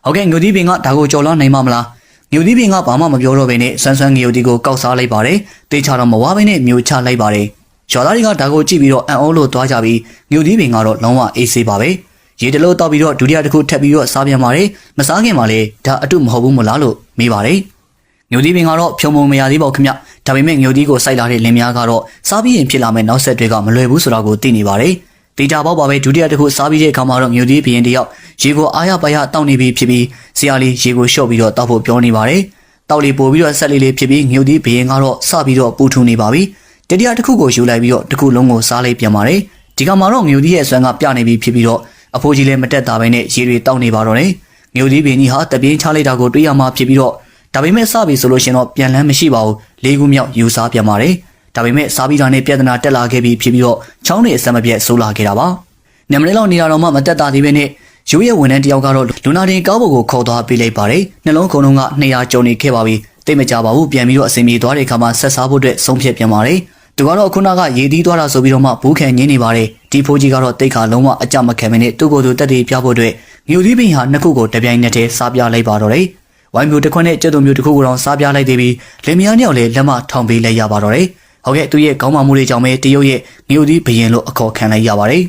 ဟုတ်ကဲ့ငိုသီးပင်ကဒါကိုကြော်လွှမ်းနိုင်မှာမလားငိုသီးပင်ကဘာမှမပြောတော့ဘဲနဲ့ဆန်းဆန်းငိုသီးကိုကောက်စားလိုက်ပါတယ်တေချာတော့မဝါဘဲနဲ့မျိုးချလိုက်ပါတယ်ရွာသားတွေကဒါကိုကြည့်ပြီးတော့အံ့ဩလို့သွားကြပြီးငိုသီးပင်ကတော့လုံးဝအေးဆေးပါပဲရေတလို့တောက်ပြီးတော့ဒုတိယတစ်ခုထပ်ပြီးတော့စားပြန်ပါတယ်မစားခင်မှာလေဒါအတုမဟုတ်ဘူးမလားလို့မေးပါတယ်ငိုသီးပင်ကတော့ဖြုံမုံမရသေးပါဘူးခင်ဗျဒါပေမဲ့ငိုသီးကိုစိုက်လာတဲ့လင်မယားကတော့စားပြီးရင်ဖြစ်လာမယ့်နောက်ဆက်တွေကမလွယ်ဘူးဆိုတာကိုသိနေပါတယ်တေချာပေါက်ပါပဲဒုတိယတစ်ခုစားပြီးတဲ့အခါမှာတော့ငိုသီးဘရင်တယောက်ရေကိုအားရပါရတောက်နေပြီးဖြစ်ပြီးဆရာလေးရေကိုလျှော့ပြီးတော့တောက်ဖို့ပြောနေပါတယ်တောက်လေးပို့ပြီးတော့ဆက်လေးလေးဖြစ်ပြီးငိုသီးဘရင်ကတော့စပြီးတော့ပူထူနေပါပြီတတိယတစ်ခုကိုယူလိုက်ပြီးတော့တစ်ခုလုံးကိုစားလိုက်ပြန်ပါတယ်ဒီကမှာတော့ငိုသီးရဲ့အစွမ်းကပြနေပြီးဖြစ်ပြီးတော့အဖိုးကြီးလည်းမတက်တာပဲနဲ့ရေတွေတောက်နေပါတော့တယ်ငိုသီးဘရင်ကြီးဟာတပြင်းချလိုက်တာကိုတွေးရမှဖြစ်ပြီးတော့ဒါပေမဲ့စပြီဆိုလို့ရှင်တော့ပြန်လန်းမရှိပါဘူးလေးခုမြောက်ယူစားပြန်ပါတယ်ဒါပေမဲ့စားပြီးတာနဲ့ပြဿနာတက်လာခဲ့ပြီးဖြစ်ပြီးတော့ချောင်းနေအစမပြတ်ဆိုးလာခဲ့တာပါညမလေးလောက်နေတာတော့မှမတက်တာသေးပဲနဲ့ရိုးရဲ့ဝန်ထမ်းတယောက်ကတော့လူနာတင်ကားပေါ်ကိုခေါ်သွားပေးလိုက်ပါတယ်နှလုံးခုံလုံးက200ကျော်နေခဲ့ပါပြီတိတ်မကြပါဘူးပြန်ပြီးတော့အစင်ပြေသွားတဲ့အခါမှာဆက်စားဖို့အတွက်ဆုံးဖြတ်ပြန်ပါတယ်သူကတော့ခုနကရေသီးသွားတာဆိုပြီးတော့မှဘူးခံငင်းနေပါတယ်ဒီဖိုးကြီးကတော့တိတ်ခါလုံးဝအကြမခံမနဲ့သူ့ကိုယ်သူတက်တည်ပြဖို့အတွက်ငိုသီးပင်ဟာနှစ်ခုကိုတပြိုင်နက်တည်းစားပြလိုက်ပါတော့တယ်ဝိုင်းမျိုးတစ်ခွနဲ့ကျက်သွမျိုးတစ်ခုကိုတော့စားပြလိုက်သေးပြီးလင်မယားနှစ်ယောက်လည်းလက်မထောင်ပေးလိုက်ရပါတော့တယ်ဟုတ်ကဲ့သူရဲ့ကောင်းမှမှုတွေကြောင့်ပဲတရုတ်ရဲ့ငိုသီးဘရင်လို့အခေါ်ခံလိုက်ရပါတယ်